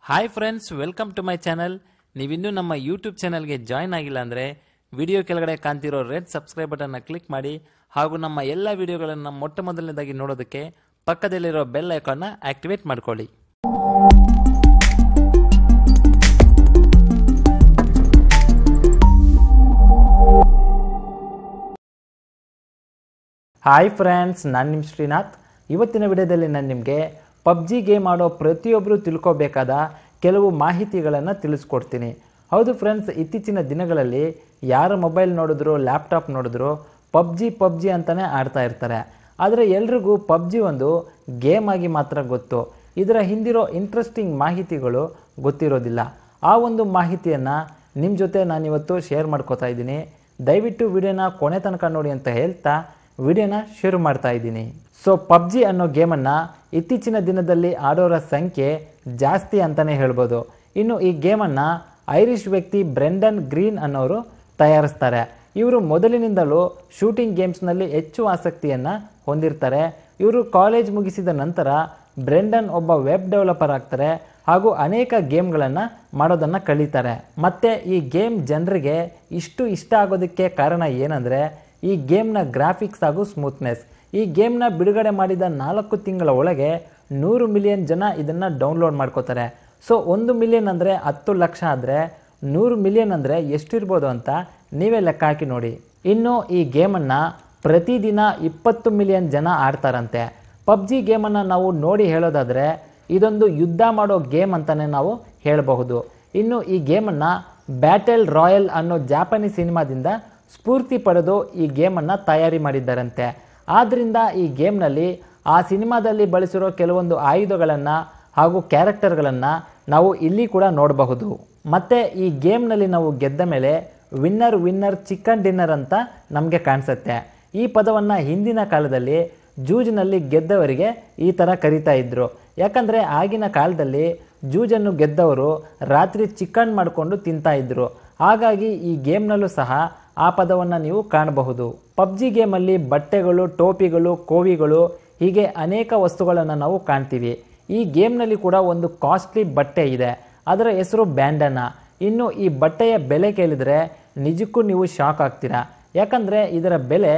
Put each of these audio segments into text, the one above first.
Hi friends, welcome to my channel. ನೀವಿನ್ನೂ ನಮ್ಮ YouTube ಚಾನಲ್ಗೆ ಜಾಯ್ನ್ ಆಗಿಲ್ಲ ಅಂದರೆ ವಿಡಿಯೋ ಕೆಳಗಡೆ ಕಾಣ್ತಿರೋ ರೆಡ್ ಸಬ್ಸ್ಕ್ರೈಬ್ ಬಟನ್ನ ಕ್ಲಿಕ್ ಮಾಡಿ ಹಾಗೂ ನಮ್ಮ ಎಲ್ಲ ವಿಡಿಯೋಗಳನ್ನು ಮೊಟ್ಟ ಮೊದಲನೇದಾಗಿ ನೋಡೋದಕ್ಕೆ ಪಕ್ಕದಲ್ಲಿರೋ ಬೆಲ್ ಐಕಾನ್ನ ಆಕ್ಟಿವೇಟ್ ಮಾಡ್ಕೊಳ್ಳಿ. ಹಾಯ್ ಫ್ರೆಂಡ್ಸ್, ನಾನು ನಿಮ್ಮ ಶ್ರೀನಾಥ್. ಇವತ್ತಿನ ವಿಡಿಯೋದಲ್ಲಿ ನಾನು ನಿಮಗೆ ಪಬ್ಜಿ ಗೇಮ್ ಆಡೋ ಪ್ರತಿಯೊಬ್ಬರು ತಿಳ್ಕೋಬೇಕಾದ ಕೆಲವು ಮಾಹಿತಿಗಳನ್ನು ತಿಳಿಸ್ಕೊಡ್ತೀನಿ. ಹೌದು ಫ್ರೆಂಡ್ಸ್, ಇತ್ತೀಚಿನ ದಿನಗಳಲ್ಲಿ ಯಾರ ಮೊಬೈಲ್ ನೋಡಿದ್ರು, ಲ್ಯಾಪ್ಟಾಪ್ ನೋಡಿದ್ರು ಪಬ್ಜಿ ಅಂತಲೇ ಆಡ್ತಾ ಇರ್ತಾರೆ. ಆದರೆ ಎಲ್ರಿಗೂ ಪಬ್ಜಿ ಒಂದು ಗೇಮ್ ಆಗಿ ಮಾತ್ರ ಗೊತ್ತು. ಇದರ ಹಿಂದಿರೋ ಇಂಟ್ರೆಸ್ಟಿಂಗ್ ಮಾಹಿತಿಗಳು ಗೊತ್ತಿರೋದಿಲ್ಲ. ಆ ಒಂದು ಮಾಹಿತಿಯನ್ನು ನಿಮ್ಮ ಜೊತೆ ನಾನಿವತ್ತು ಶೇರ್ ಮಾಡ್ಕೋತಾ ಇದ್ದೀನಿ. ದಯವಿಟ್ಟು ವಿಡಿಯೋನ ಕೊನೆ ತನಕ ನೋಡಿ ಅಂತ ಹೇಳ್ತಾ ವಿಡಿಯೋನ ಶುರು ಮಾಡ್ತಾ ಇದ್ದೀನಿ. ಸೊ ಪಬ್ಜಿ ಅನ್ನೋ ಗೇಮನ್ನು ಇತ್ತೀಚಿನ ದಿನದಲ್ಲಿ ಆಡೋರ ಸಂಖ್ಯೆ ಜಾಸ್ತಿ ಅಂತಲೇ ಹೇಳ್ಬೋದು. ಇನ್ನು ಈ ಗೇಮನ್ನು ಐರಿಷ್ ವ್ಯಕ್ತಿ ಬ್ರೆಂಡನ್ ಗ್ರೀನ್ ಅನ್ನೋರು ತಯಾರಿಸ್ತಾರೆ. ಇವರು ಮೊದಲಿನಿಂದಲೂ ಶೂಟಿಂಗ್ ಗೇಮ್ಸ್ನಲ್ಲಿ ಹೆಚ್ಚು ಆಸಕ್ತಿಯನ್ನು ಹೊಂದಿರ್ತಾರೆ. ಇವರು ಕಾಲೇಜ್ ಮುಗಿಸಿದ ನಂತರ ಬ್ರೆಂಡನ್ ಒಬ್ಬ ವೆಬ್ ಡೆವಲಪರ್ ಆಗ್ತಾರೆ ಹಾಗೂ ಅನೇಕ ಗೇಮ್ಗಳನ್ನು ಮಾಡೋದನ್ನು ಕಲಿತಾರೆ. ಮತ್ತು ಈ ಗೇಮ್ ಜನರಿಗೆ ಇಷ್ಟ ಆಗೋದಕ್ಕೆ ಕಾರಣ ಏನಂದರೆ ಈ ಗೇಮ್ನ ಗ್ರಾಫಿಕ್ಸ್ ಹಾಗೂ ಸ್ಮೂತ್ನೆಸ್. ಈ ಗೇಮ್ನ ಬಿಡುಗಡೆ ಮಾಡಿದ 4 ತಿಂಗಳ ಒಳಗೆ 100 ಮಿಲಿಯನ್ ಜನ ಇದನ್ನು ಡೌನ್ಲೋಡ್ ಮಾಡ್ಕೋತಾರೆ. ಸೊ 1 ಮಿಲಿಯನ್ ಅಂದರೆ 10 ಲಕ್ಷ ಆದರೆ 100 ಮಿಲಿಯನ್ ಅಂದರೆ ಎಷ್ಟಿರ್ಬೋದು ಅಂತ ನೀವೇ ಲೆಕ್ಕ ಹಾಕಿ ನೋಡಿ. ಇನ್ನು ಈ ಗೇಮನ್ನು ಪ್ರತಿದಿನ 20 ಮಿಲಿಯನ್ ಜನ ಆಡ್ತಾರಂತೆ. ಪಬ್ಜಿ ಗೇಮನ್ನು ನಾವು ನೋಡಿ ಹೇಳೋದಾದರೆ ಇದೊಂದು ಯುದ್ಧ ಮಾಡೋ ಗೇಮ್ ಅಂತಲೇ ನಾವು ಹೇಳಬಹುದು. ಇನ್ನು ಈ ಗೇಮನ್ನು ಬ್ಯಾಟಲ್ ರಾಯಲ್ ಅನ್ನೋ ಜಾಪನೀಸ್ ಸಿನಿಮಾದಿಂದ ಸ್ಫೂರ್ತಿ ಪಡೆದು ಈ ಗೇಮನ್ನು ತಯಾರಿ ಮಾಡಿದ್ದಾರಂತೆ. ಆದ್ದರಿಂದ ಈ ಗೇಮ್ನಲ್ಲಿ ಆ ಸಿನಿಮಾದಲ್ಲಿ ಬಳಸಿರೋ ಕೆಲವೊಂದು ಆಯುಧಗಳನ್ನು ಹಾಗೂ ಕ್ಯಾರೆಕ್ಟರ್ಗಳನ್ನು ನಾವು ಇಲ್ಲಿ ಕೂಡ ನೋಡಬಹುದು. ಮತ್ತು ಈ ಗೇಮ್ನಲ್ಲಿ ನಾವು ಗೆದ್ದ ಮೇಲೆ ವಿನ್ನರ್ ಚಿಕನ್ ಡಿನ್ನರ್ ಅಂತ ನಮಗೆ ಕಾಣಿಸುತ್ತೆ. ಈ ಪದವನ್ನು ಹಿಂದಿನ ಕಾಲದಲ್ಲಿ ಜೂಜಿನಲ್ಲಿ ಗೆದ್ದವರಿಗೆ ಈ ಥರ ಕರೀತಾ ಇದ್ದರು. ಯಾಕಂದರೆ ಆಗಿನ ಕಾಲದಲ್ಲಿ ಜೂಜನ್ನು ಗೆದ್ದವರು ರಾತ್ರಿ ಚಿಕನ್ ಮಾಡಿಕೊಂಡು ತಿಂತಾ ಇದ್ದರು. ಹಾಗಾಗಿ ಈ ಗೇಮ್ನಲ್ಲೂ ಸಹ ಆ ಪದವನ್ನು ನೀವು ಕಾಣಬಹುದು. ಪಬ್ಜಿ ಗೇಮಲ್ಲಿ ಬಟ್ಟೆಗಳು, ಟೋಪಿಗಳು, ಕೋವಿಗಳು ಹೀಗೆ ಅನೇಕ ವಸ್ತುಗಳನ್ನು ನಾವು ಕಾಣ್ತೀವಿ. ಈ ಗೇಮ್ನಲ್ಲಿ ಕೂಡ ಒಂದು ಕಾಸ್ಟ್ಲಿ ಬಟ್ಟೆ ಇದೆ, ಅದರ ಹೆಸರು ಬ್ಯಾಂಡನಾ. ಇನ್ನು ಈ ಬಟ್ಟೆಯ ಬೆಲೆ ಕೇಳಿದರೆ ನಿಜಕ್ಕೂ ನೀವು ಶಾಕ್ ಆಗ್ತೀರಾ. ಯಾಕಂದರೆ ಇದರ ಬೆಲೆ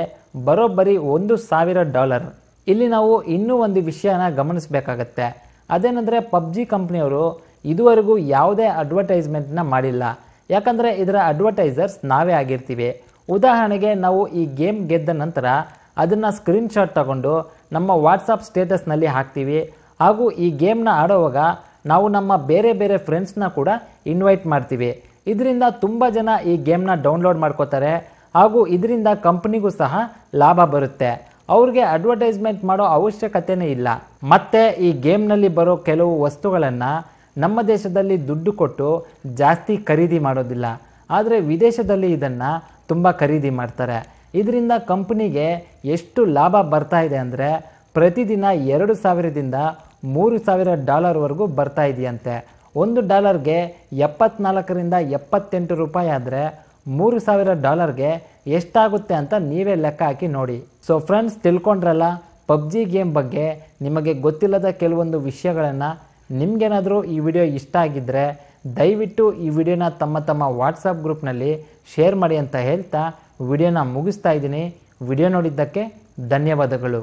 ಬರೋಬ್ಬರಿ $1,000. ಇಲ್ಲಿ ನಾವು ಇನ್ನೂ ಒಂದು ವಿಷಯನ ಗಮನಿಸಬೇಕಾಗತ್ತೆ. ಅದೇನೆಂದರೆ ಪಬ್ಜಿ ಕಂಪ್ನಿಯವರು ಇದುವರೆಗೂ ಯಾವುದೇ ಅಡ್ವರ್ಟೈಸ್ಮೆಂಟ್ನ ಮಾಡಿಲ್ಲ. ಯಾಕಂದರೆ ಇದರ ಅಡ್ವರ್ಟೈಸರ್ಸ್ ನಾವೇ ಆಗಿರ್ತೀವಿ. ಉದಾಹರಣೆಗೆ ನಾವು ಈ ಗೇಮ್ ಗೆದ್ದ ನಂತರ ಅದನ್ನು ಸ್ಕ್ರೀನ್ಶಾಟ್ ತಗೊಂಡು ನಮ್ಮ ವಾಟ್ಸಪ್ ಸ್ಟೇಟಸ್ನಲ್ಲಿ ಹಾಕ್ತೀವಿ. ಹಾಗೂ ಈ ಗೇಮ್ನ ಆಡೋವಾಗ ನಾವು ನಮ್ಮ ಬೇರೆ ಫ್ರೆಂಡ್ಸ್ನ ಕೂಡ ಇನ್ವೈಟ್ ಮಾಡ್ತೀವಿ. ಇದರಿಂದ ತುಂಬ ಜನ ಈ ಗೇಮ್ನ ಡೌನ್ಲೋಡ್ ಮಾಡ್ಕೋತಾರೆ ಹಾಗೂ ಇದರಿಂದ ಕಂಪ್ನಿಗೂ ಸಹ ಲಾಭ ಬರುತ್ತೆ. ಅವ್ರಿಗೆ ಅಡ್ವರ್ಟೈಸ್ಮೆಂಟ್ ಮಾಡೋ ಅವಶ್ಯಕತೆಯೇ ಇಲ್ಲ. ಮತ್ತು ಈ ಗೇಮ್ನಲ್ಲಿ ಬರೋ ಕೆಲವು ವಸ್ತುಗಳನ್ನು ನಮ್ಮ ದೇಶದಲ್ಲಿ ದುಡ್ಡು ಕೊಟ್ಟು ಜಾಸ್ತಿ ಖರೀದಿ ಮಾಡೋದಿಲ್ಲ. ಆದರೆ ವಿದೇಶದಲ್ಲಿ ಇದನ್ನು ತುಂಬ ಖರೀದಿ ಮಾಡ್ತಾರೆ. ಇದರಿಂದ ಕಂಪ್ನಿಗೆ ಎಷ್ಟು ಲಾಭ ಬರ್ತಾ ಇದೆ ಅಂದರೆ ಪ್ರತಿದಿನ $2,000ದಿಂದ $3,000ವರೆಗೂ ಬರ್ತಾ ಇದೆಯಂತೆ. $1ಗೆ $74ರಿಂದ $78 ಆದರೆ $3,000ಗೆ ಎಷ್ಟಾಗುತ್ತೆ ಅಂತ ನೀವೇ ಲೆಕ್ಕ ಹಾಕಿ ನೋಡಿ. ಸೊ ಫ್ರೆಂಡ್ಸ್, ತಿಳ್ಕೊಂಡ್ರಲ್ಲ ಪಬ್ಜಿ ಗೇಮ್ ಬಗ್ಗೆ ನಿಮಗೆ ಗೊತ್ತಿಲ್ಲದ ಕೆಲವೊಂದು ವಿಷಯಗಳನ್ನು. ನಿಮಗೇನಾದರೂ ಈ ವಿಡಿಯೋ ಇಷ್ಟ ಆಗಿದ್ದರೆ ದಯವಿಟ್ಟು ಈ ವಿಡಿಯೋನ ತಮ್ಮ ವಾಟ್ಸಪ್ ಗ್ರೂಪ್ನಲ್ಲಿ ಶೇರ್ ಮಾಡಿ ಅಂತ ಹೇಳ್ತಾ ವಿಡಿಯೋನ ಮುಗಿಸ್ತಾ ಇದ್ದೀನಿ. ವಿಡಿಯೋ ನೋಡಿದ್ದಕ್ಕೆ ಧನ್ಯವಾದಗಳು.